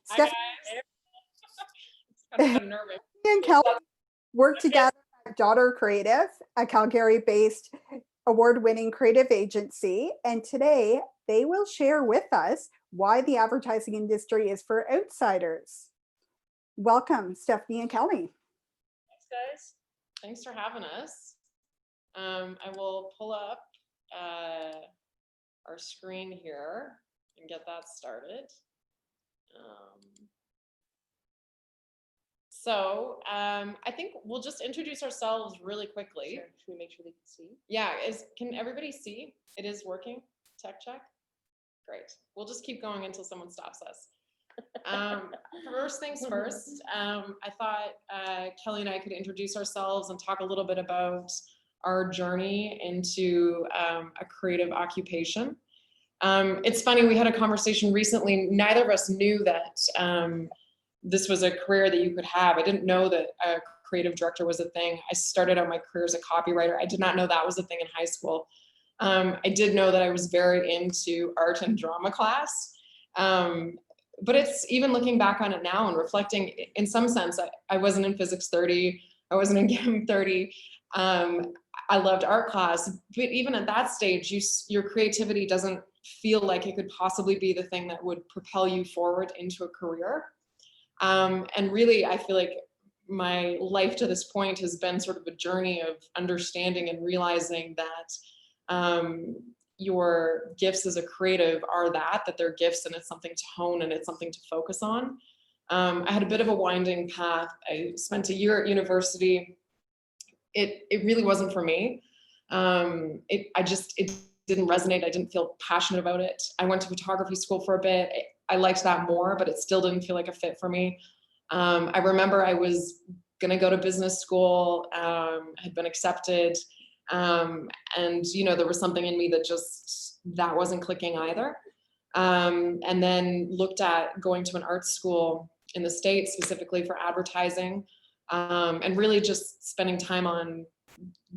Stephanie kind of nervous. and Keli work together at Daughter Creative, a Calgary-based award-winning creative agency, and today they will share with us why the advertising industry is for outsiders. Welcome, Stephanie and Keli. Thanks, guys. Thanks for having us. I will pull up our screen here and get that started. I think we'll just introduce ourselves really quickly. Sure. Should we make sure they can see? Yeah, can everybody see? It is working? Tech check? Great. We'll just keep going until someone stops us. First things first, I thought Keli and I could introduce ourselves and talk a little bit about our journey into a creative occupation. It's funny, we had a conversation recently. Neither of us knew that this was a career that you could have. I didn't know that a creative director was a thing. I started out my career as a copywriter. I did not know that was a thing in high school. I did know that I was very into art and drama class. But it's even looking back on it now and reflecting, in some sense, I wasn't in physics 30, I wasn't in chem 30. I loved art class, but even at that stage, your creativity doesn't feel like it could possibly be the thing that would propel you forward into a career. And really, I feel like my life to this point has been sort of a journey of understanding and realizing that your gifts as a creative are that they're gifts, and it's something to hone and it's something to focus on. I had a bit of a winding path. I spent a year at university. It really wasn't for me. It didn't resonate. I didn't feel passionate about it. I went to photography school for a bit. I liked that more, but it still didn't feel like a fit for me. I remember I was gonna go to business school, had been accepted. And there was something in me that wasn't clicking either. And then looked at going to an art school in the States specifically for advertising, and really just spending time on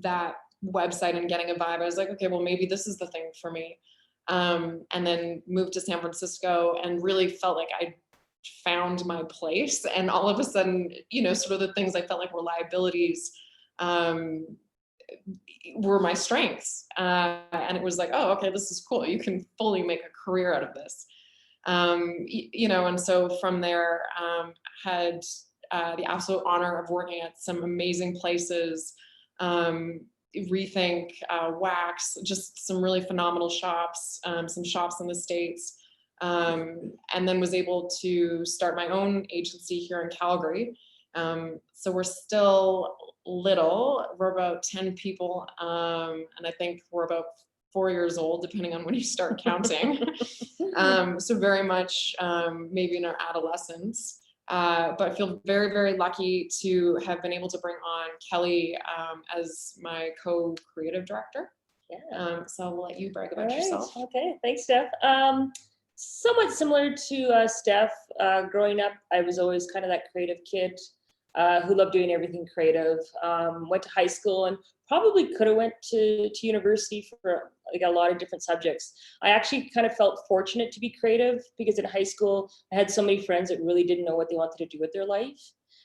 that website and getting a vibe. I was like, okay, well, maybe this is the thing for me. And then moved to San Francisco and really felt like I found my place. And all of a sudden, sort of the things I felt like were liabilities, were my strengths. And it was like, oh, okay, this is cool. You can fully make a career out of this. And so from there, had the absolute honor of working at some amazing places, Rethink, Wax, just some really phenomenal shops, some shops in the States, and then was able to start my own agency here in Calgary. So we're still little, we're about 10 people, and I think we're about 4 years old, depending on when you start counting. So very much maybe in our adolescence. But I feel very, very lucky to have been able to bring on Keli as my co-creative director. Yeah. So I'll let you brag about yourself. Okay, thanks, Steph. Somewhat similar to Steph. Growing up, I was always kind of that creative kid who loved doing everything creative. Went to high school and probably could have went to university for like a lot of different subjects. I actually kind of felt fortunate to be creative because in high school, I had so many friends that really didn't know what they wanted to do with their life.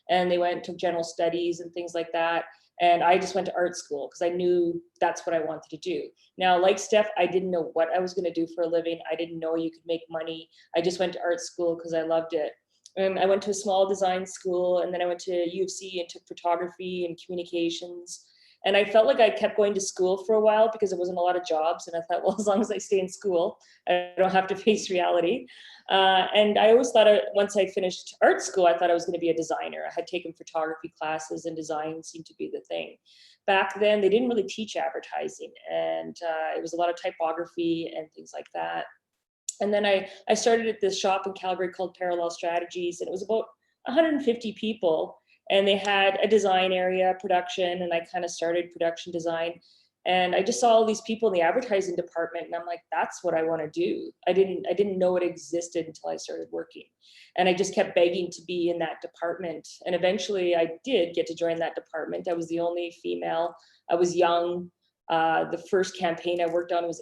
And they went to general studies and things like that. And I just went to art school because I knew that's what I wanted to do. Now, like Steph, I didn't know what I was going to do for a living. I didn't know you could make money. I just went to art school because I loved it. I went to a small design school, and then I went to U of C and took photography and communications. And I felt like I kept going to school for a while because there wasn't a lot of jobs. And I thought, well, as long as I stay in school, I don't have to face reality. And I always thought once I finished art school, I thought I was going to be a designer. I had taken photography classes and design seemed to be the thing. Back then, they didn't really teach advertising. And it was a lot of typography and things like that. And then I started at this shop in Calgary called Parallel Strategies, and it was about 150 people. And they had a design area, production, and I kind of started production design. And I just saw all these people in the advertising department, and I'm like, that's what I want to do. I didn't know it existed until I started working. And I just kept begging to be in that department. And eventually I did get to join that department. I was the only female. I was young. The first campaign I worked on was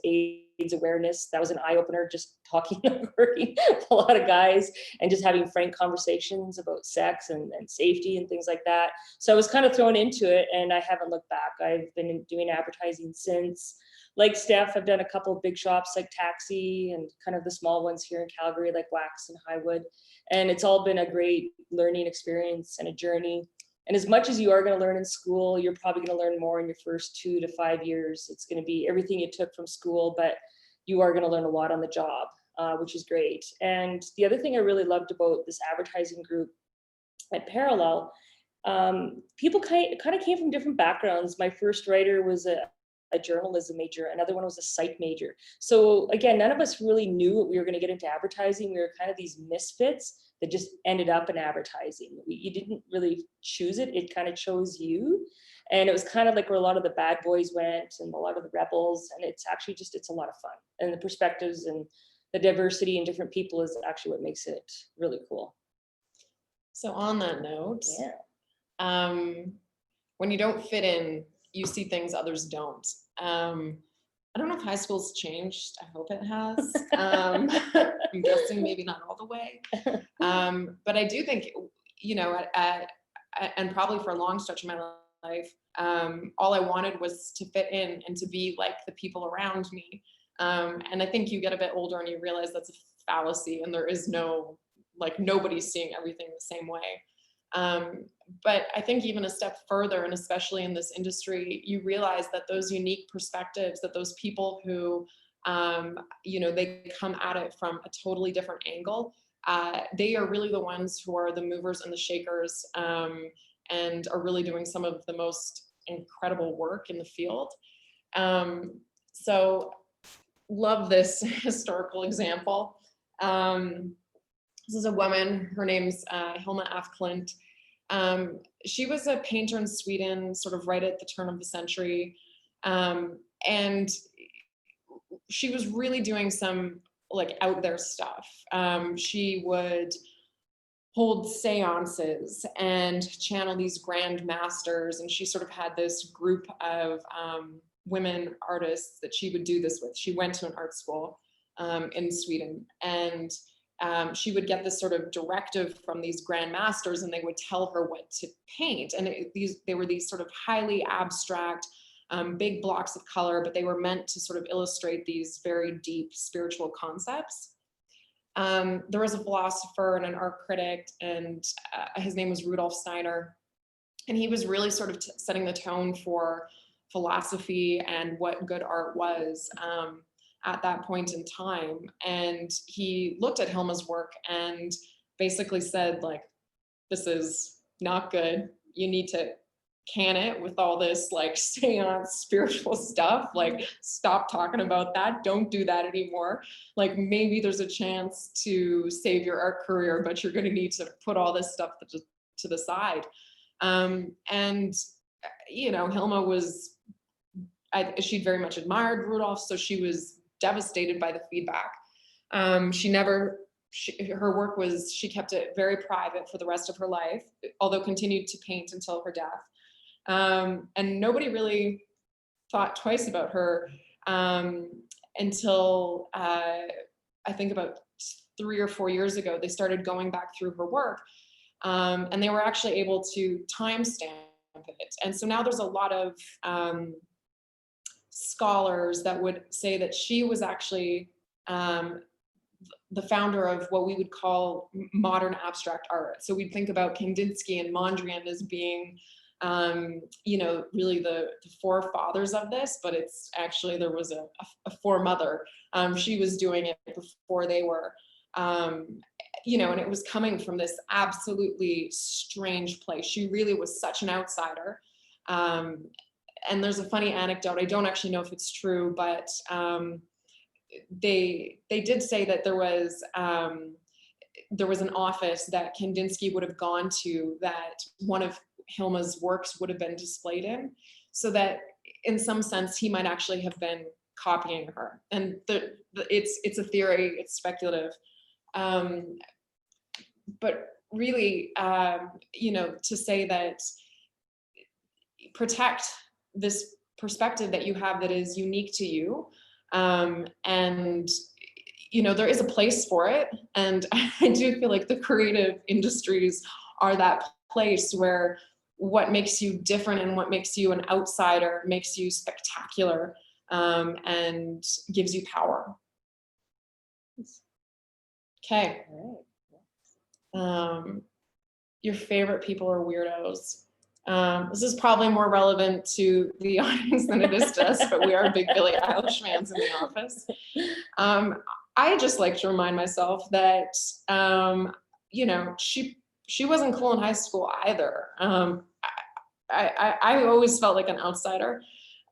awareness. That was an eye opener, just talking and working with a lot of guys and just having frank conversations about sex and safety and things like that. So I was kind of thrown into it and I haven't looked back. I've been doing advertising since. Like Steph, I've done a couple of big shops like Taxi and kind of the small ones here in Calgary, like Wax and Highwood. And it's all been a great learning experience and a journey. And as much as you are going to learn in school, you're probably going to learn more in your first 2 to 5 years. It's going to be everything you took from school, but you are going to learn a lot on the job, which is great. And the other thing I really loved about this advertising group at Parallel, people kind of came from different backgrounds. My first writer was a journalism major, another one was a psych major. So again, none of us really knew what we were going to get into advertising. We were kind of these misfits that just ended up in advertising. You didn't really choose it, it kind of chose you. And it was kind of like where a lot of the bad boys went and a lot of the rebels. And it's actually just, it's a lot of fun. And the perspectives and the diversity in different people is actually what makes it really cool. So on that note, Yeah. when you don't fit in, you see things others don't. I don't know if high school's changed. I hope it has. I'm guessing maybe not all the way. But I do think, you know, and probably for a long stretch of my life, all I wanted was to fit in and to be like the people around me. And I think you get a bit older and you realize that's a fallacy and there is no, like, nobody's seeing everything the same way. But I think even a step further, and especially in this industry, you realize that those unique perspectives, that those people who, you know, they come at it from a totally different angle, they are really the ones who are the movers and the shakers, and are really doing some of the most incredible work in the field. So love this historical example. This is a woman, her name's Hilma af Klint. She was a painter in Sweden, sort of right at the turn of the century. And she was really doing some like out there stuff. She would hold seances and channel these grand masters. And she sort of had this group of women artists that she would do this with. She went to an art school in Sweden, and she would get this sort of directive from these grand masters, and they would tell her what to paint. And they were these sort of highly abstract, big blocks of color, but they were meant to sort of illustrate these very deep spiritual concepts. There was a philosopher and an art critic, and his name was Rudolf Steiner. And he was really sort of setting the tone for philosophy and what good art was. At that point in time. And he looked at Hilma's work and basically said, like, this is not good. You need to can it with all this like seance spiritual stuff. Like, stop talking about that. Don't do that anymore. Like, maybe there's a chance to save your art career, but you're going to need to put all this stuff to the side. And, you know, Hilma was, she'd very much admired Rudolph, so she was devastated by the feedback. Her work was, she kept it very private for the rest of her life, although continued to paint until her death. And nobody really thought twice about her until I think about 3 or 4 years ago, they started going back through her work, and they were actually able to timestamp it. And so now there's a lot of scholars that would say that she was actually the founder of what we would call modern abstract art. So we'd think about Kandinsky and Mondrian as being, you know, really the forefathers of this, but it's actually, there was a foremother. She was doing it before they were, you know, and it was coming from this absolutely strange place. She really was such an outsider. And there's a funny anecdote, I don't actually know if it's true, but they did say that there was an office that Kandinsky would have gone to that one of Hilma's works would have been displayed in, so that in some sense he might actually have been copying her. And it's a theory, it's speculative. But really, you know, to say that protect this perspective that you have that is unique to you, And there is a place for it. And I do feel like the creative industries are that place where what makes you different and what makes you an outsider makes you spectacular, and gives you power. Okay. Your favorite people are weirdos. This is probably more relevant to the audience than it is to us, but we are big Billie Eilish fans in the office. I just like to remind myself that, she wasn't cool in high school either. I always felt like an outsider.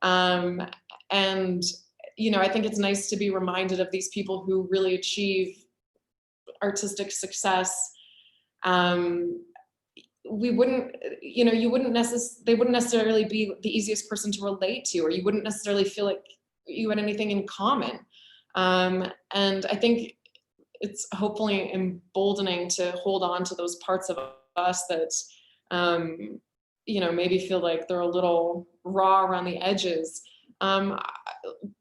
And, I think it's nice to be reminded of these people who really achieve artistic success. They wouldn't necessarily be the easiest person to relate to, or you wouldn't necessarily feel like you had anything in common. And I think it's hopefully emboldening to hold on to those parts of us that, maybe feel like they're a little raw around the edges.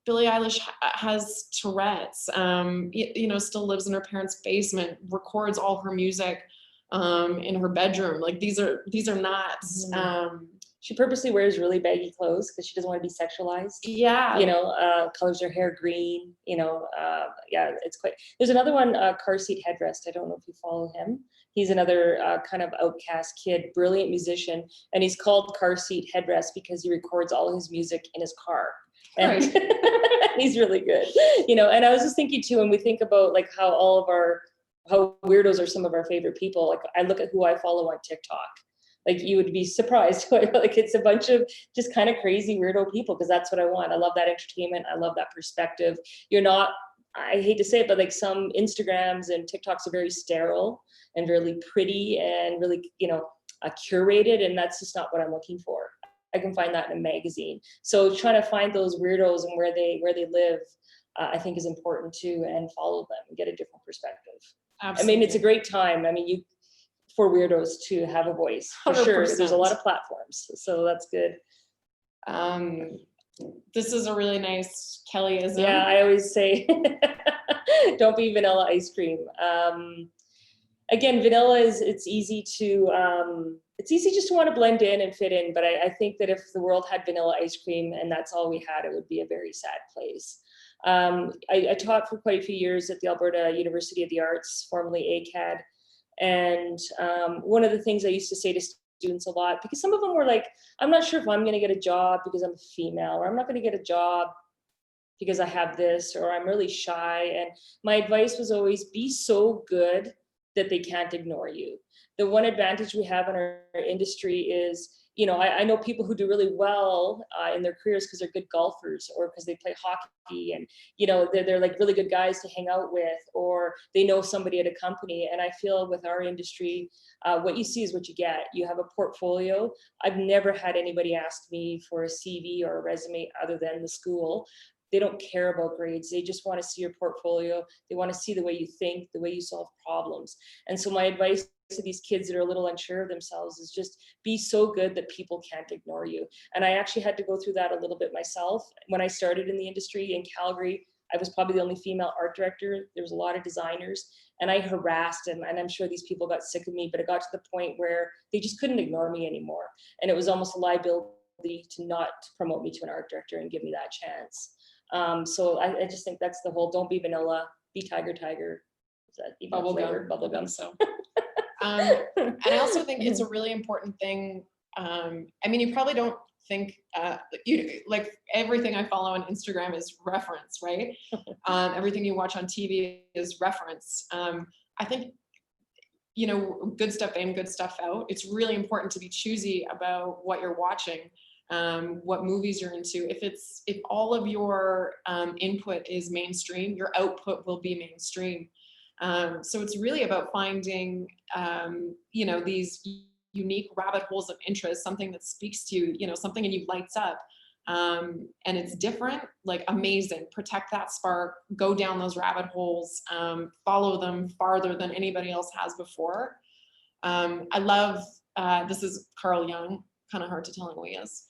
Billie Eilish has Tourette's, still lives in her parents' basement, records all her music in her bedroom. Like these are not, she purposely wears really baggy clothes because she doesn't want to be sexualized. Yeah. Colors her hair green, yeah, it's quite, there's another one, Car Seat Headrest. I don't know if you follow him. He's another kind of outcast kid, brilliant musician. And he's called Car Seat Headrest because he records all his music in his car. And he's really good, and I was just thinking too, when we think about like how weirdos are some of our favorite people, like I look at who I follow on TikTok, like you would be surprised. Like it's a bunch of just kind of crazy weirdo people, because that's what I want. I love that entertainment. I love that perspective. I hate to say it, but like some Instagrams and TikToks are very sterile and really pretty and really, curated. And that's just not what I'm looking for. I can find that in a magazine. So trying to find those weirdos and where they live, I think is important too, and follow them and get a different perspective. Absolutely. I mean, it's a great time. I mean, for weirdos to have a voice, for 100%. Sure. There's a lot of platforms, so that's good. This is a really nice Kellyism. Yeah, I always say, don't be vanilla ice cream. Again, vanilla it's easy just to want to blend in and fit in. But I think that if the world had vanilla ice cream and that's all we had, it would be a very sad place. I taught for quite a few years at the Alberta University of the Arts, formerly ACAD. And one of the things I used to say to students a lot, because some of them were like, I'm not sure if I'm going to get a job because I'm a female, or I'm not going to get a job because I have this, or I'm really shy. And my advice was always be so good that they can't ignore you. The one advantage we have in our industry is, I know people who do really well in their careers because they're good golfers, or because they play hockey, and they're like really good guys to hang out with, or they know somebody at a company. And I feel with our industry, what you see is what you get. You have a portfolio. I've never had anybody ask me for a CV or a resume other than the school. They don't care about grades. They just want to see your portfolio. They want to see the way you think, the way you solve problems. And so my advice to these kids that are a little unsure of themselves is just be so good that people can't ignore you. And I actually had to go through that a little bit myself. When I started in the industry in Calgary, I was probably the only female art director. There was a lot of designers, and I harassed them. And I'm sure these people got sick of me, but it got to the point where they just couldn't ignore me anymore. And it was almost a liability to not promote me to an art director and give me that chance. So I just think that's the whole, don't be vanilla, be tiger. Is that even bubblegum? So. And I also think it's a really important thing. You probably don't think, like everything I follow on Instagram is reference, right? Everything you watch on TV is reference. I think, good stuff in, good stuff out. It's really important to be choosy about what you're watching. What movies you're into. If all of your input is mainstream, your output will be mainstream. So it's really about finding, these unique rabbit holes of interest, something that speaks to you, something in you lights up, and it's different, like amazing. Protect that spark, go down those rabbit holes, follow them farther than anybody else has before. I love, this is Carl Jung, kind of hard to tell who he is.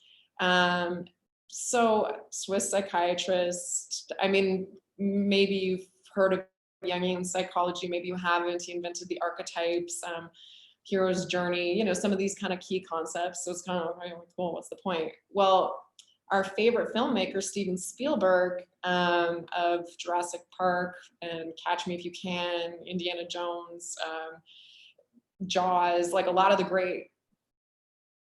So Swiss psychiatrist, I mean, maybe you've heard of Jungian psychology, maybe you haven't. He invented the archetypes, hero's journey, you know, some of these kind of key concepts. So it's kind of like, cool, what's the point? Well, our favorite filmmaker, Steven Spielberg, of Jurassic Park and Catch Me If You Can, Indiana Jones, Jaws, like a lot of the great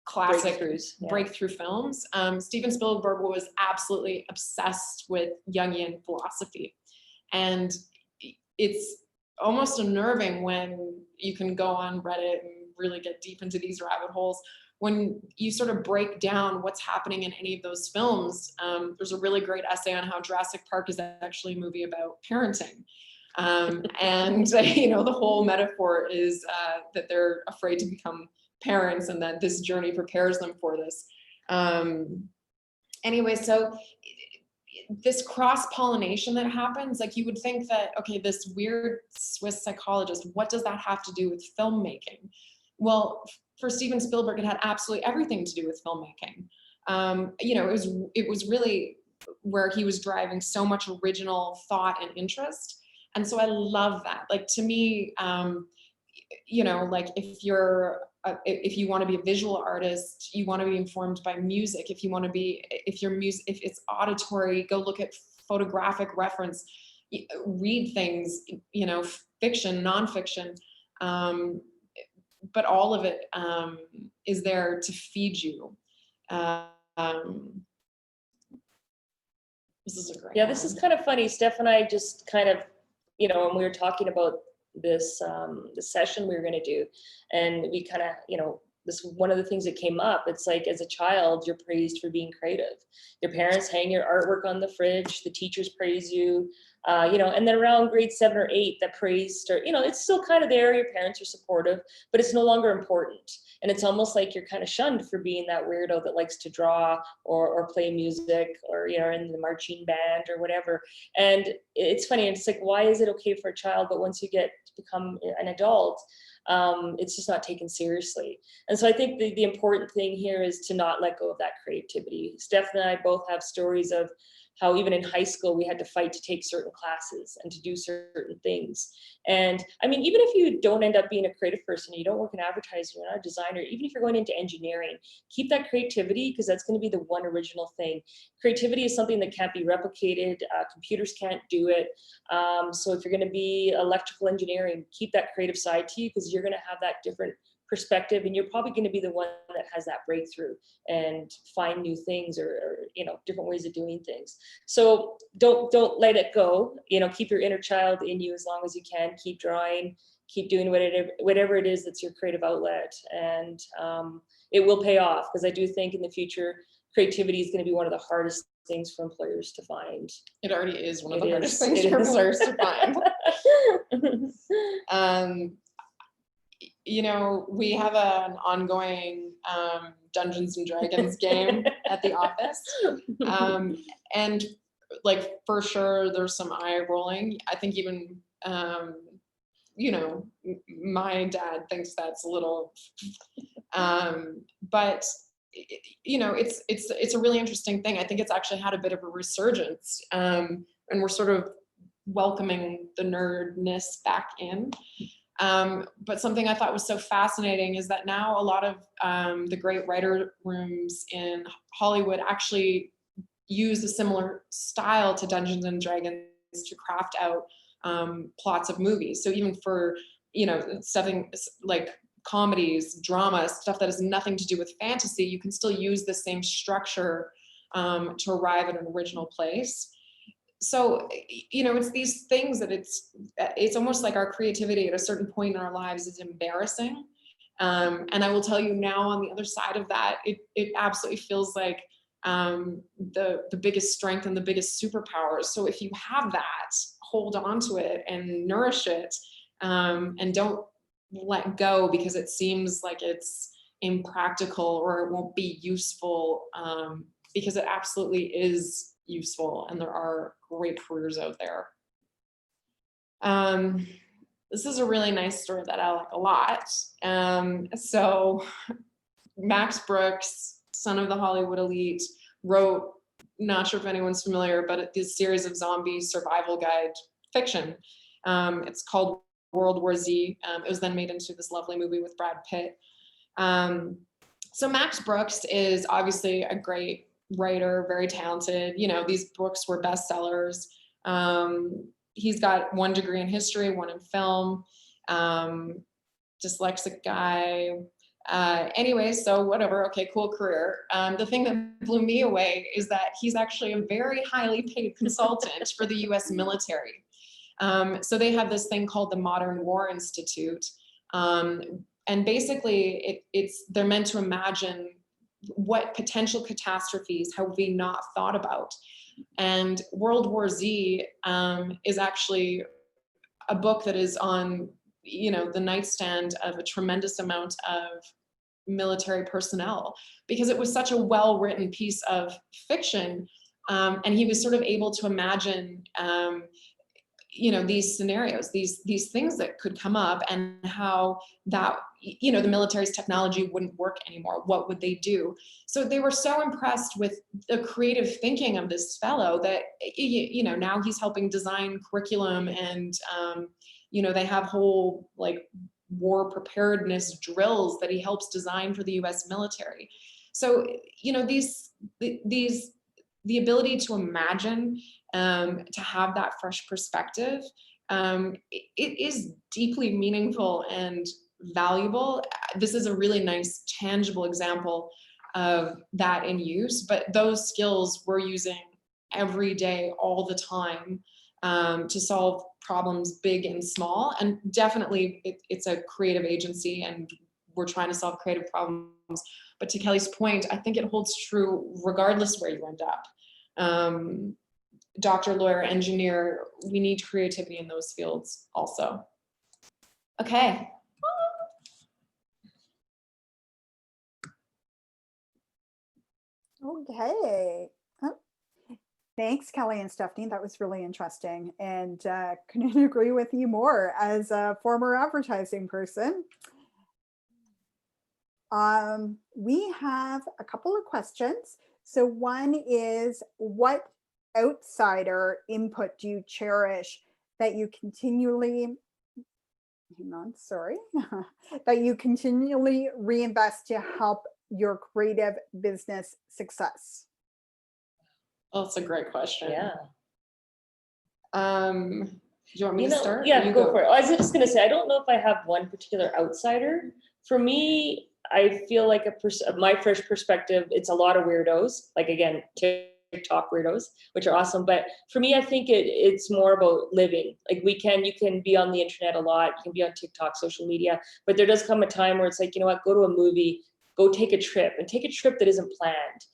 classic breakthrough films. Steven Spielberg was absolutely obsessed with Jungian philosophy. And it's almost unnerving when you can go on Reddit and really get deep into these rabbit holes. When you sort of break down what's happening in any of those films, there's a really great essay on how Jurassic Park is actually a movie about parenting. And you know, the whole metaphor is that they're afraid to become parents and that this journey prepares them for this. Anyway, so this cross-pollination that happens, like you would think that, okay, this weird Swiss psychologist, what does that have to do with filmmaking? Well, for Steven Spielberg, it had absolutely everything to do with filmmaking. You know, it was really where he was driving so much original thought and interest. And so I love that. Like, to me, you know, like if you want to be a visual artist, you want to be informed by music. If you want to be, if it's auditory, go look at photographic reference, read things, you know, fiction, nonfiction. But all of it is there to feed you. This is a great one. This is kind of funny. Steph and I just kind of, you know, when we were talking about this session we were going to do, and we kind of, you know, this one of the things that came up, it's like, as a child, you're praised for being creative. Your parents hang your artwork on the fridge, the teachers praise you, you know, and then around grade 7 or 8, that praise you know, it's still kind of there, your parents are supportive, but it's no longer important. And it's almost like you're kind of shunned for being that weirdo that likes to draw or play music, or, you know, in the marching band or whatever. And it's funny, it's like, why is it okay for a child, but once you get to become an adult, it's just not taken seriously. And so I think the important thing here is to not let go of that creativity. Steph and I both have stories of how even in high school, we had to fight to take certain classes and to do certain things. And I mean, even if you don't end up being a creative person, you don't work in advertising, you're not a designer, even if you're going into engineering, keep that creativity, because that's going to be the one original thing. Creativity is something that can't be replicated. Computers can't do it. So if you're going to be electrical engineering, keep that creative side to you, because you're going to have that different perspective, and you're probably going to be the one that has that breakthrough and find new things, or you know, different ways of doing things. So don't let it go. You know, keep your inner child in you as long as you can. Keep drawing, keep doing whatever it is that's your creative outlet, and it will pay off, because I do think in the future creativity is going to be one of the hardest things for employers to find. It already is one of the hardest things for employers to find. You know, we have an ongoing Dungeons and Dragons game at the office. And like, for sure, there's some eye rolling. I think even, you know, my dad thinks that's a little, but you know, it's a really interesting thing. I think it's actually had a bit of a resurgence, and we're sort of welcoming the nerdness back in. But something I thought was so fascinating is that now a lot of the great writer rooms in Hollywood actually use a similar style to Dungeons and Dragons to craft out plots of movies. So even for, you know, something like comedies, drama, stuff that has nothing to do with fantasy, you can still use the same structure to arrive at an original place. So, you know, it's these things that it's almost like our creativity at a certain point in our lives is embarrassing. And I will tell you now, on the other side of that, it absolutely feels like the biggest strength and the biggest superpower. So if you have that, hold on to it and nourish it, and don't let go because it seems like it's impractical or it won't be useful, because it absolutely is useful, and there are great careers out there. This is a really nice story that I like a lot. So Max Brooks, son of the Hollywood elite, wrote not sure if anyone's familiar, but this series of zombie survival guide fiction. It's called World War Z. It was then made into this lovely movie with Brad Pitt. So Max Brooks is obviously a great writer, very talented. You know, these books were bestsellers. He's got 1 degree in history, 1 in film, dyslexic guy. Anyway, so whatever, okay, cool career. The thing that blew me away is that he's actually a very highly paid consultant for the US military. So they have this thing called the Modern War Institute. And basically they're meant to imagine what potential catastrophes have we not thought about. And World War Z is actually a book that is on, you know, the nightstand of a tremendous amount of military personnel, because it was such a well-written piece of fiction. And he was sort of able to imagine, you know, these scenarios, these things that could come up, and how that, you know, the military's technology wouldn't work anymore. What would they do? So they were so impressed with the creative thinking of this fellow that, you know, now he's helping design curriculum, and, you know, they have whole like war preparedness drills that he helps design for the US military. So, you know, the ability to imagine, to have that fresh perspective, it is deeply meaningful and valuable. This is a really nice, tangible example of that in use, but those skills we're using every day, all the time, to solve problems big and small. And definitely it's a creative agency, and we're trying to solve creative problems. But to Kelly's point, I think it holds true regardless where you end up. Doctor, lawyer, engineer, we need creativity in those fields also. Okay. Okay. Oh, thanks, Kelly and Stephanie. That was really interesting, and couldn't agree with you more as a former advertising person. We have a couple of questions. So one is, what outsider input do you cherish that you continually, hang on, sorry, that you continually reinvest to help your creative business success? Oh, that's a great question. Yeah. Do you want me to start? Yeah, go for it. I was just going to say, I don't know if I have one particular outsider. For me, I feel like my fresh perspective, it's a lot of weirdos. Like, again, TikTok weirdos, which are awesome. But for me, I think it's more about living. Like, you can be on the internet a lot. You can be on TikTok, social media. But there does come a time where it's like, you know what, go to a movie, go take a trip, and take a trip that isn't planned.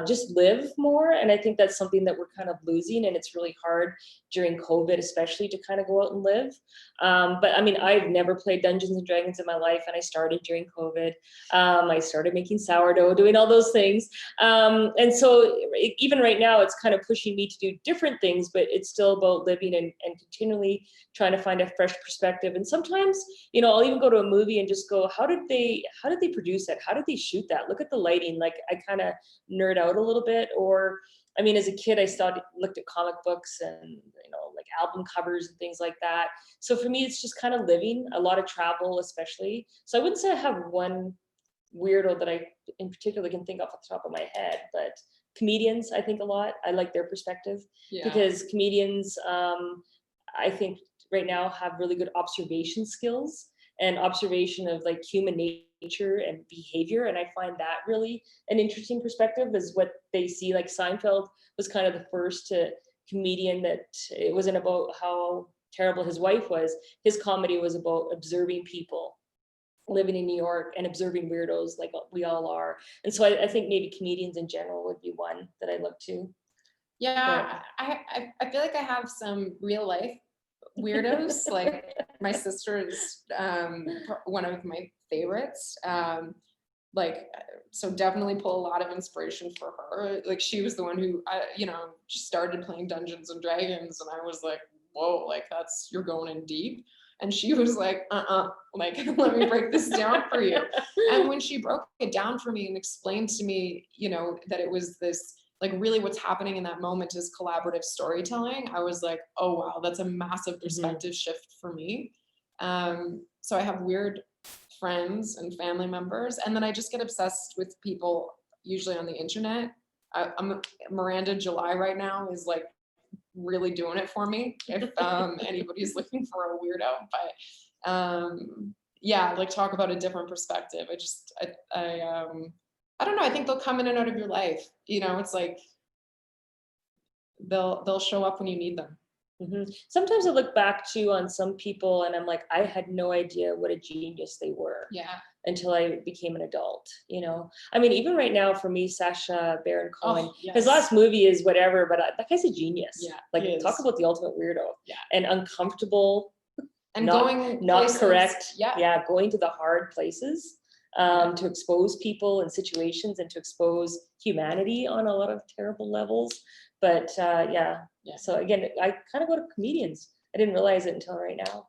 Just live more. And I think that's something that we're kind of losing, and it's really hard during COVID, especially, to kind of go out and live. But I mean, I've never played Dungeons and Dragons in my life, and I started during COVID. I started making sourdough, doing all those things. And so even right now, it's kind of pushing me to do different things, but it's still about living and continually trying to find a fresh perspective. And sometimes, you know, I'll even go to a movie and just go, how did they produce it? How did they shoot that? Look at the lighting. Like, I kind of nerd out a little bit. Or, I mean, as a kid, I looked at comic books and, you know, like album covers and things like that. So for me, it's just kind of living, a lot of travel, especially. So I wouldn't say I have one weirdo that I in particular can think off the top of my head, but comedians, I think a lot. I like their perspective, because comedians, I think right now have really good observation skills and observation of like human nature and behavior. And I find that really an interesting perspective, is what they see. Like, Seinfeld was kind of the first comedian that it wasn't about how terrible his wife was. His comedy was about observing people living in New York and observing weirdos like we all are. And so I think maybe comedians in general would be one that I look to. Yeah, I feel like I have some real life weirdos. Like, my sister is one of my favorites. So definitely pull a lot of inspiration for her. Like, she was the one who, you know, just started playing Dungeons and Dragons, and I was like, whoa, like, you're going in deep. And she was like, like, let me break this down for you. And when she broke it down for me and explained to me, you know, that it was this like really what's happening in that moment is collaborative storytelling, I was like, oh wow, that's a massive perspective shift for me. So I have weird friends and family members, and then I just get obsessed with people usually on the internet. I'm Miranda July right now is like really doing it for me if anybody's looking for a weirdo. But yeah, like talk about a different perspective. I don't know, I think they'll come in and out of your life, you know. It's like they'll show up when you need them. Sometimes I look back to on some people and I'm like, I had no idea what a genius they were. Yeah. Until I became an adult, you know. I mean, even right now for me, Sacha Baron Cohen, his last movie is whatever, but that guy's a genius. Yeah, like talk about the ultimate weirdo. Yeah. And uncomfortable, and not places, correct. Yeah, going to the hard places to expose people and situations and to expose humanity on a lot of terrible levels. But so again, I kind of go to comedians. I didn't realize it until right now.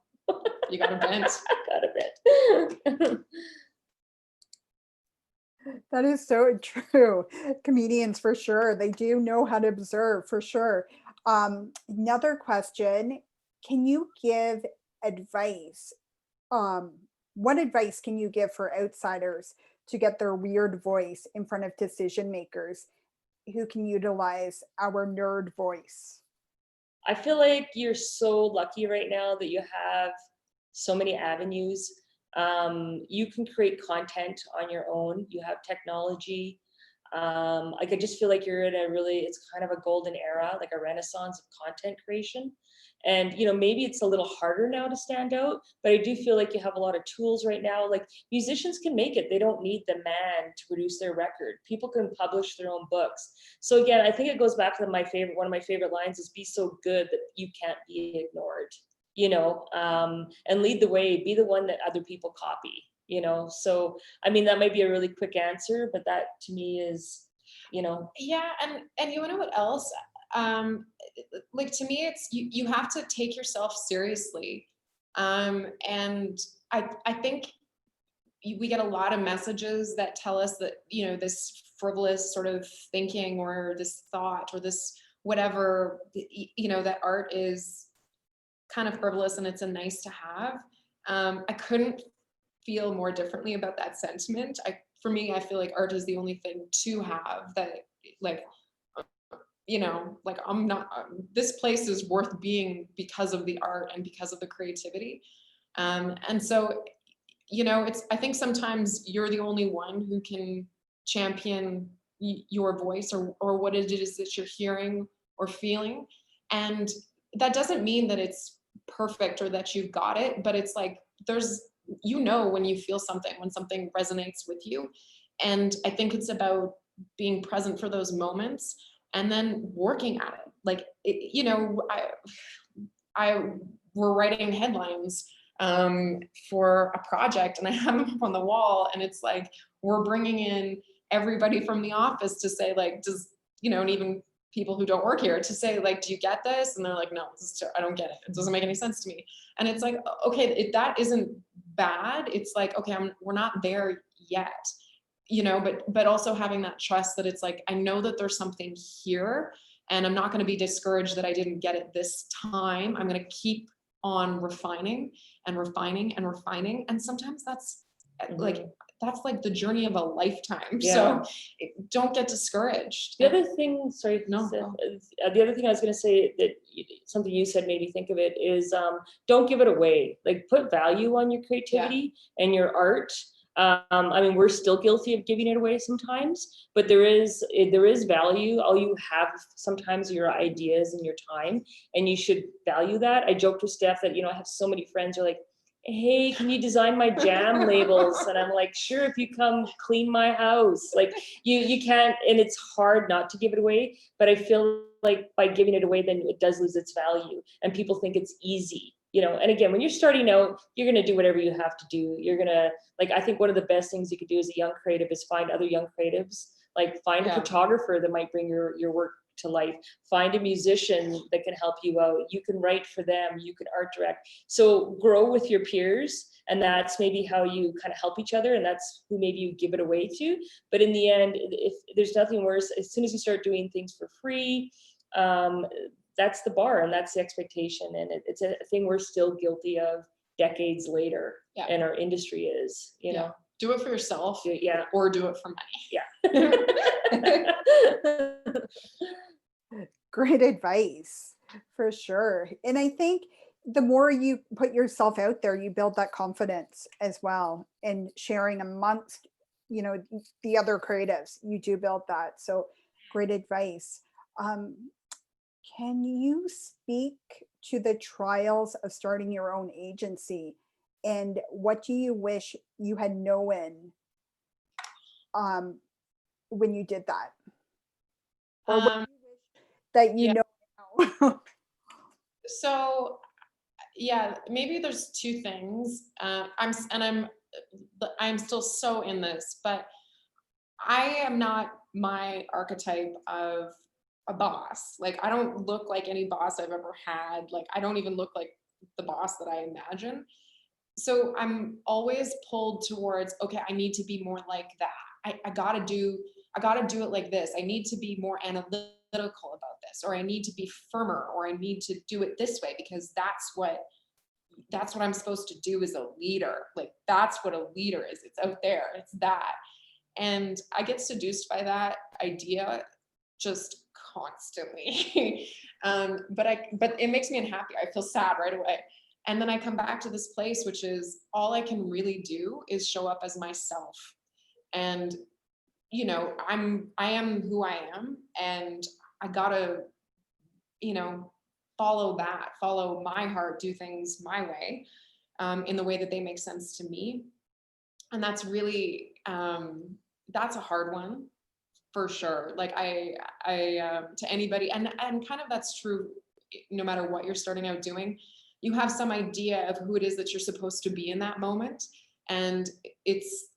You got a bent. Got a bit. That is so true. Comedians, for sure, they do know how to observe, for sure. Another question: can you give advice? What advice can you give for outsiders to get their weird voice in front of decision makers who can utilize our nerd voice? I feel like you're so lucky right now that you have so many avenues. You can create content on your own. You have technology. Like I just feel like you're in a really, it's kind of a golden era, like a renaissance of content creation. And, you know, maybe it's a little harder now to stand out, but I do feel like you have a lot of tools right now. Like musicians can make it. They don't need the man to produce their record. People can publish their own books. So again, I think it goes back to one of my favorite lines is be so good that you can't be ignored, you know, and lead the way, be the one that other people copy, you know? So, I mean, that might be a really quick answer, but that to me is, you know. Yeah. And you wanna know what else? Like to me, it's you have to take yourself seriously. And I think we get a lot of messages that tell us that, you know, this frivolous sort of thinking or this thought or this whatever, you know, that art is kind of frivolous and it's a nice to have. I couldn't feel more differently about that sentiment. For me, I feel like art is the only thing to have that, like, you know, like I'm not, this place is worth being because of the art and because of the creativity. And so, you know, I think sometimes you're the only one who can champion your voice or what it is that you're hearing or feeling. And that doesn't mean that it's perfect or that you've got it, but it's like, you know, when you feel something, when something resonates with you. And I think it's about being present for those moments and then working at it. Like, you know, we're writing headlines for a project and I have them up on the wall and it's like, we're bringing in everybody from the office to say like, you know, and even people who don't work here to say like, do you get this? And they're like, no, I don't get it. It doesn't make any sense to me. And it's like, okay, that isn't bad. It's like, okay, we're not there yet. You know, but also having that trust that it's like, I know that there's something here and I'm not going to be discouraged that I didn't get it this time. I'm going to keep on refining and refining and refining. And sometimes that's like the journey of a lifetime. Yeah. So don't get discouraged. The other thing, sorry, no. The other thing I was going to say that something you said made me think of it is don't give it away. Like put value on your creativity and your art. I mean, we're still guilty of giving it away sometimes, but there is value. All you have sometimes are your ideas and your time, and you should value that. I joked with Steph that, you know, I have so many friends who are like, hey, can you design my jam labels? And I'm like, sure, if you come clean my house. Like you can't, and it's hard not to give it away, but I feel like by giving it away, then it does lose its value and people think it's easy. You know, and again, when you're starting out, you're going to do whatever you have to do. You're going to, like, I think one of the best things you could do as a young creative is find other young creatives, like find a photographer that might bring your work to life, find a musician that can help you out. You can write for them, you can art direct. So grow with your peers and that's maybe how you kind of help each other, and that's who maybe you give it away to. But in the end, if there's nothing worse, as soon as you start doing things for free, that's the bar and that's the expectation, and it's a thing we're still guilty of decades later. Yeah. And our industry is, you know. Do it for yourself, Yeah. or do it for money. Yeah. Great advice, for sure. And I think the more you put yourself out there, you build that confidence as well, and sharing amongst, the other creatives, you do build that. So great advice. Can you speak to the trials of starting your own agency, and what do you wish you had known when you did that, or what do you wish that you Yeah. know now? So yeah, maybe there's two things. I'm still so in this, but I am not my archetype of a boss. Like, I don't look like any boss I've ever had. Like, I don't even look like the boss that I imagine. So I'm always pulled towards, okay, I need to be more like that. I gotta do it like this. I need to be more analytical about this, or I need to be firmer, or I need to do it this way, because that's what I'm supposed to do as a leader. Like, that's what a leader is. It's out there. It's that. And I get seduced by that idea just constantly. But it makes me unhappy. I feel sad right away. And then I come back to this place, which is all I can really do is show up as myself. And, I am who I am, and I gotta, follow my heart, do things my way, in the way that they make sense to me. And that's really, that's a hard one for sure. Like, I to anybody, and kind of that's true no matter what you're starting out doing. You have some idea of who it is that you're supposed to be in that moment, and it's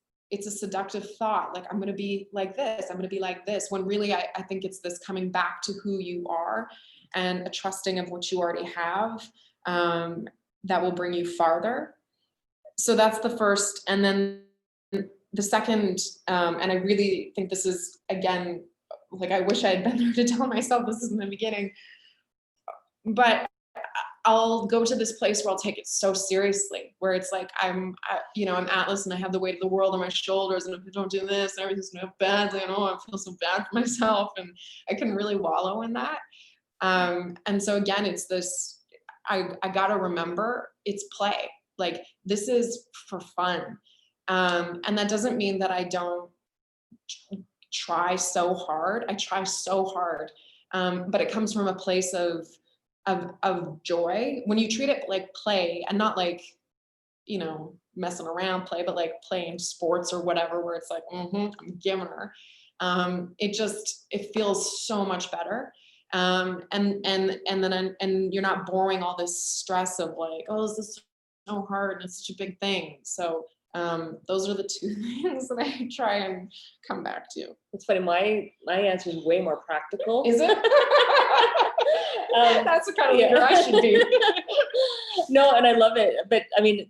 a seductive thought. Like, I'm going to be like this, I'm going to be like this, when really I think it's this coming back to who you are, and a trusting of what you already have, that will bring you farther. So that's the first. And then the second, and I really think this is, again, like, I wish I had been there to tell myself this in the beginning, but I'll go to this place where I'll take it so seriously, where it's like, I'm Atlas, and I have the weight of the world on my shoulders, and if I don't do this, everything's going to go badly, and I feel so bad for myself, and I can really wallow in that. And so again, it's this, I gotta remember, it's play. Like, this is for fun. And that doesn't mean that I don't try so hard. I try so hard. But it comes from a place of joy. When you treat it like play, and not like, messing around play, but like playing sports or whatever, where it's like, I'm giving her. It feels so much better. And then you're not borrowing all this stress of like, oh, is this so hard, and it's such a big thing. So those are the two things that I try and come back to. It's funny, my answer is way more practical. Is it? That's the kind of leader I should be. No, and I love it. But I mean,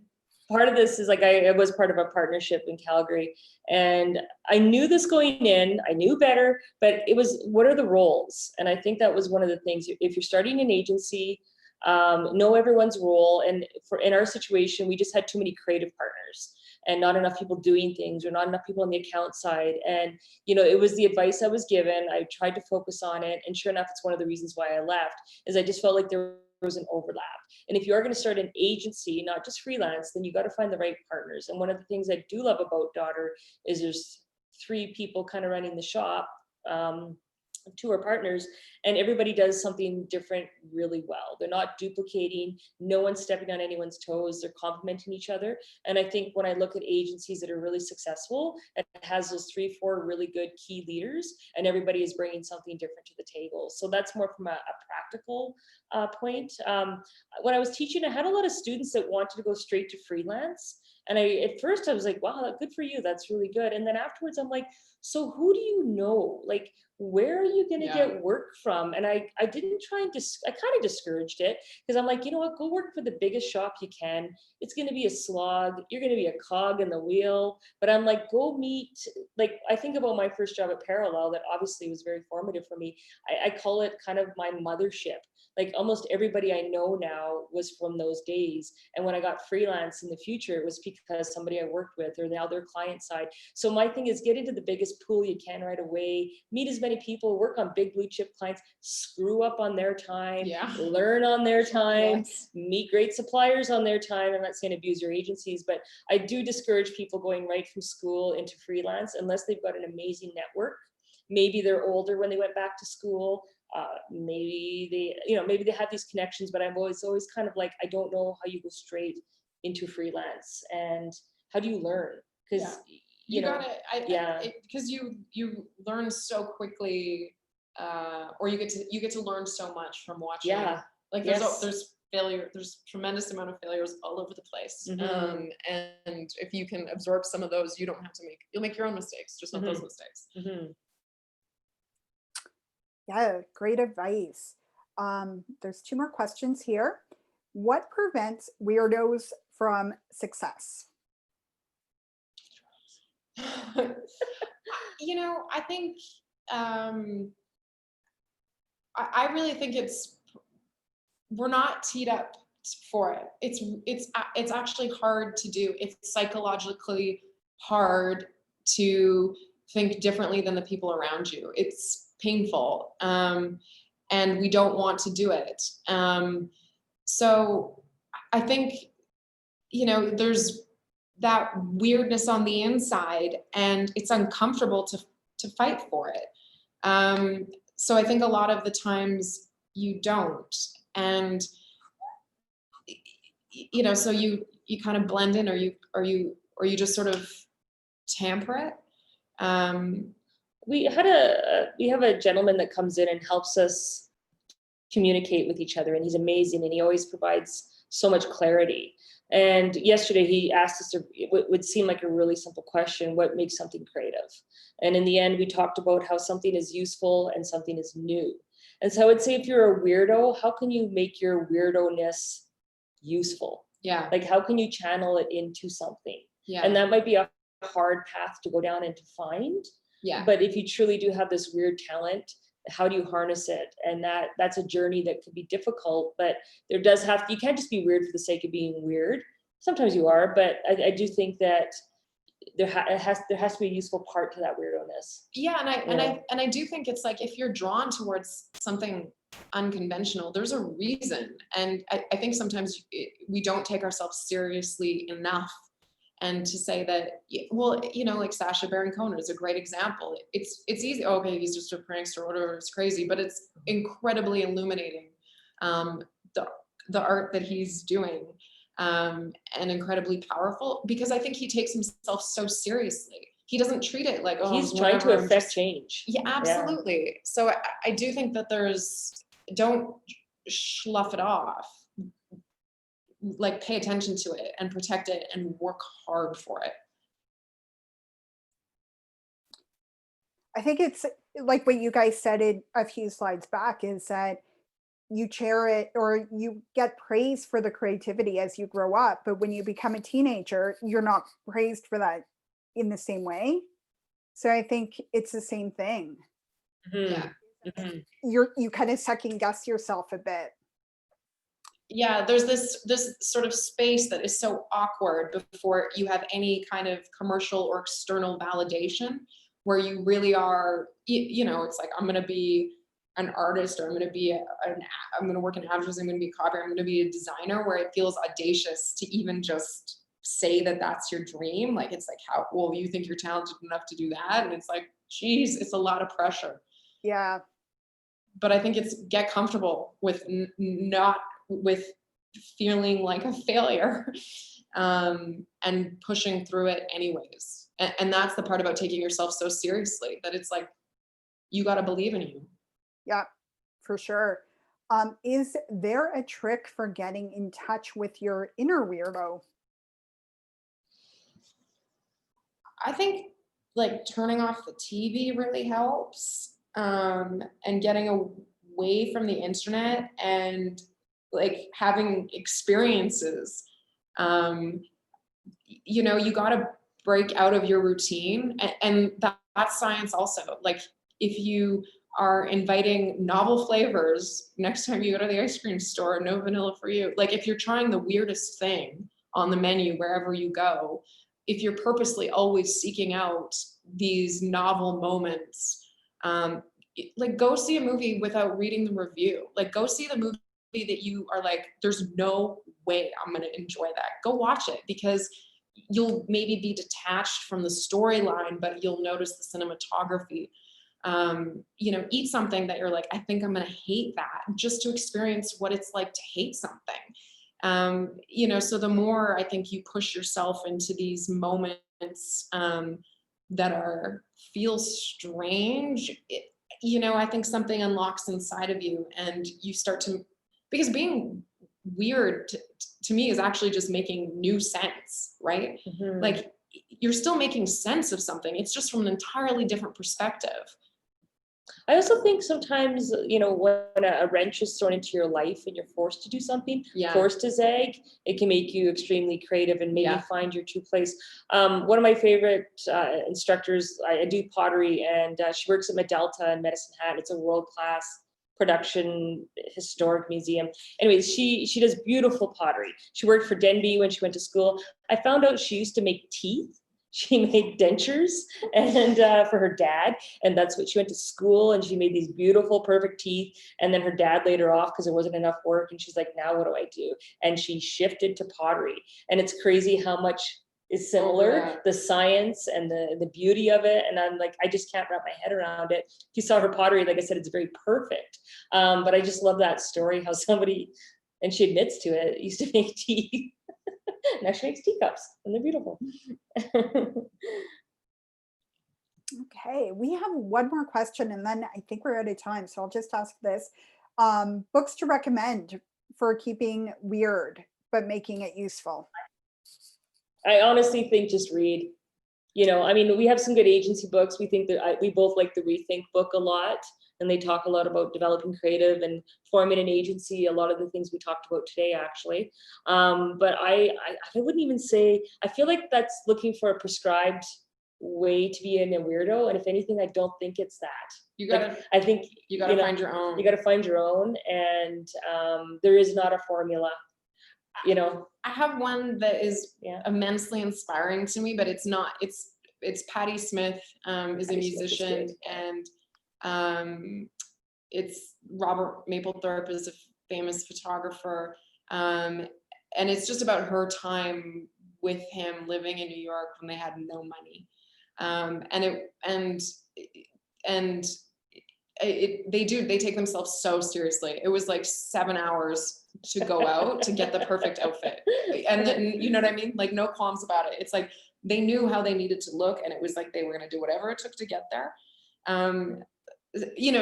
part of this is like, I was part of a partnership in Calgary, and I knew this going in, I knew better, but it was, what are the roles? And I think that was one of the things, if you're starting an agency, know everyone's role. And in our situation, we just had too many creative partners, and not enough people doing things, or not enough people on the account side. And, it was the advice I was given. I tried to focus on it. And sure enough, it's one of the reasons why I left, is I just felt like there was an overlap. And if you are going to start an agency, not just freelance, then you got to find the right partners. And one of the things I do love about Daughter is there's 3 people kind of running the shop. 2 are partners, and everybody does something different really well. They're not duplicating, no one's stepping on anyone's toes, they're complementing each other. And I think when I look at agencies that are really successful, it has those 3-4 really good key leaders, and everybody is bringing something different to the table. So that's more from a practical point. When I was teaching, I had a lot of students that wanted to go straight to freelance. And at first I was like, wow, good for you. That's really good. And then afterwards I'm like, so who do you know? Like, where are you going to get work from? And I didn't try and I kind of discouraged it because I'm like, you know what, go work for the biggest shop you can. It's going to be a slog. You're going to be a cog in the wheel. But I'm like, go meet, like, I think about my first job at Parallel that obviously was very formative for me. I call it kind of my mothership. Like almost everybody I know now was from those days. And when I got freelance in the future, it was because somebody I worked with or now their client side. So my thing is get into the biggest pool you can right away, meet as many people, work on big blue chip clients, screw up on their time, learn on their time, meet great suppliers on their time. I'm not saying abuse your agencies, but I do discourage people going right from school into freelance unless they've got an amazing network. Maybe they're older when they went back to school. Maybe they have these connections, but I'm always kind of like, I don't know how you go straight into freelance and how do you learn? Because you got it. Because you learn so quickly, or you get to learn so much from watching. Like there's failure, there's tremendous amount of failures all over the place. And if you can absorb some of those, you'll make your own mistakes, just not those mistakes. Yeah, great advice. There's 2 more questions here. What prevents weirdos from success? I think I really think we're not teed up for it. It's actually hard to do. It's psychologically hard to think differently than the people around you. It's painful, and we don't want to do it. So I think there's that weirdness on the inside, and it's uncomfortable to fight for it. So I think a lot of the times you don't, and so you kind of blend in, or you just sort of tamper it. We have a gentleman that comes in and helps us communicate with each other, and he's amazing, and he always provides so much clarity. And yesterday he asked us what would seem like a really simple question: what makes something creative? And in the end, we talked about how something is useful and something is new. And so I would say, if you're a weirdo, how can you make your weirdo-ness useful? Like, how can you channel it into something? And that might be a hard path to go down and to find. But if you truly do have this weird talent, how do you harness it? And that's a journey that could be difficult, but you can't just be weird for the sake of being weird. Sometimes you are, but I do think that there has to be a useful part to that weirdo-ness. And I do think it's like, if you're drawn towards something unconventional, there's a reason. And I think sometimes we don't take ourselves seriously enough. And to say that, like Sacha Baron Cohen is a great example. It's easy. Okay, he's just a prankster or whatever. It's crazy, but it's incredibly illuminating, the art that he's doing, and incredibly powerful, because I think he takes himself so seriously. He doesn't treat it like, he's trying to affect change. Yeah, absolutely. Yeah. So I do think that don't slough it off. Like, pay attention to it and protect it and work hard for it. I think it's like what you guys said a few slides back, is that you chair it, or you get praised for the creativity as you grow up. But when you become a teenager, you're not praised for that in the same way. So I think it's the same thing. You kind of second guess yourself a bit. There's this sort of space that is so awkward before you have any kind of commercial or external validation, where you really are, it's like, I'm going to be an artist, or I'm going to work in advertising, I'm going to be a copywriter, I'm going to be a designer, where it feels audacious to even just say that that's your dream. Like, it's like, you think you're talented enough to do that? And it's like, geez, it's a lot of pressure. Yeah. But I think it's get comfortable with not with feeling like a failure, and pushing through it anyways. And that's the part about taking yourself so seriously, that it's like, you got to believe in you. Yeah, for sure. Is there a trick for getting in touch with your inner weirdo? I think like turning off the TV really helps, and getting away from the internet and like having experiences. Um, you got to break out of your routine, and that's science also. Like if you are inviting novel flavors next time you go to the ice cream store, no vanilla for you. Like if you're trying the weirdest thing on the menu wherever you go, if you're purposely always seeking out these novel moments, like go see a movie without reading the review. Like go see the movie that you are like, there's no way I'm going to enjoy that. Go watch it, because you'll maybe be detached from the storyline, but you'll notice the cinematography. Eat something that you're like, I think I'm going to hate that, just to experience what it's like to hate something. So the more I think you push yourself into these moments that feel strange, I think something unlocks inside of you, and you start to, because being weird to me is actually just making new sense, right? Mhm. Like you're still making sense of something. It's just from an entirely different perspective. I also think sometimes, when a wrench is thrown into your life and you're forced to do something, Yeah. forced to zag, it can make you extremely creative and maybe Yeah. find your true place. One of my favorite instructors, I do pottery, and she works at Medelta in Medicine Hat. It's a world-class production historic museum. Anyways, she does beautiful pottery. She worked for Denby when she went to school. I found out she used to make teeth. She made dentures and for her dad, and that's what she went to school, and she made these beautiful, perfect teeth. And then her dad laid her off because there wasn't enough work, and she's like, now what do I do? And she shifted to pottery, and it's crazy how much is similar, yeah. the science and the beauty of it. And I'm like, I just can't wrap my head around it. If you saw her pottery, like I said, it's very perfect. But I just love that story, how somebody, and she admits to it, used to make teeth. Now she makes teacups, and they're beautiful. Okay, we have one more question and then I think we're out of time. So I'll just ask this. Books to recommend for keeping weird, but making it useful. I honestly think just read. We have some good agency books. We think that we both like the Rethink book a lot, and they talk a lot about developing creative and forming an agency. A lot of the things we talked about today, actually. But I wouldn't even say. I feel like that's looking for a prescribed way to be a weirdo, and if anything, I don't think it's that. You gotta, Like, I think you gotta find your own. you got to find your own, and there is not a formula. I have one that is Yeah. immensely inspiring to me, but it's not. It's Patti Smith, is a Patti Smith is musician, good. and it's Robert Mapplethorpe is a famous photographer, and it's just about her time with him living in New York when they had no money, they take themselves so seriously. It was like 7 hours to go out to get the perfect outfit, and then you know what I mean, like no qualms about it. It's like they knew how they needed to look, and it was like they were going to do whatever it took to get there.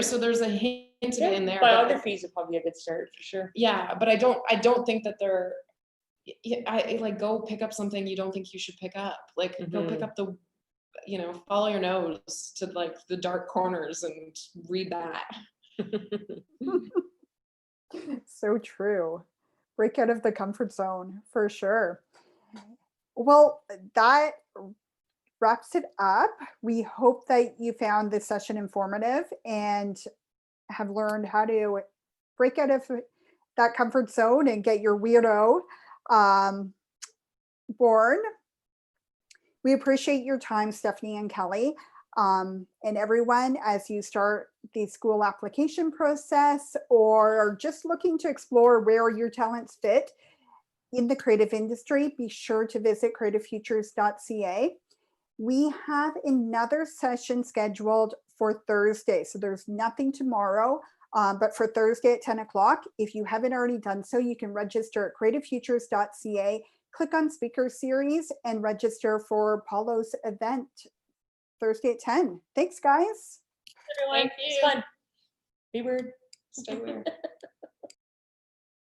So there's a hint of it in there. Biographies are probably a good start for sure. Yeah, but I don't think that they're. I like go pick up something you don't think you should pick up. Like go pick up the, follow your nose to like the dark corners and read that. So true. Break out of the comfort zone for sure. Well, that wraps it up. We hope that you found this session informative and have learned how to break out of that comfort zone and get your weirdo born. We appreciate your time, Stephanie and Kelly, and everyone as you start the school application process or just looking to explore where your talents fit in the creative industry. Be sure to visit creativefutures.ca. We have another session scheduled for Thursday. So there's nothing tomorrow, but for Thursday at 10 o'clock, if you haven't already done so, you can register at creativefutures.ca, click on speaker series and register for Paulo's event Thursday at 10. Thanks, guys. Everyone, Thank it's you. fun. Be weird. Stay weird.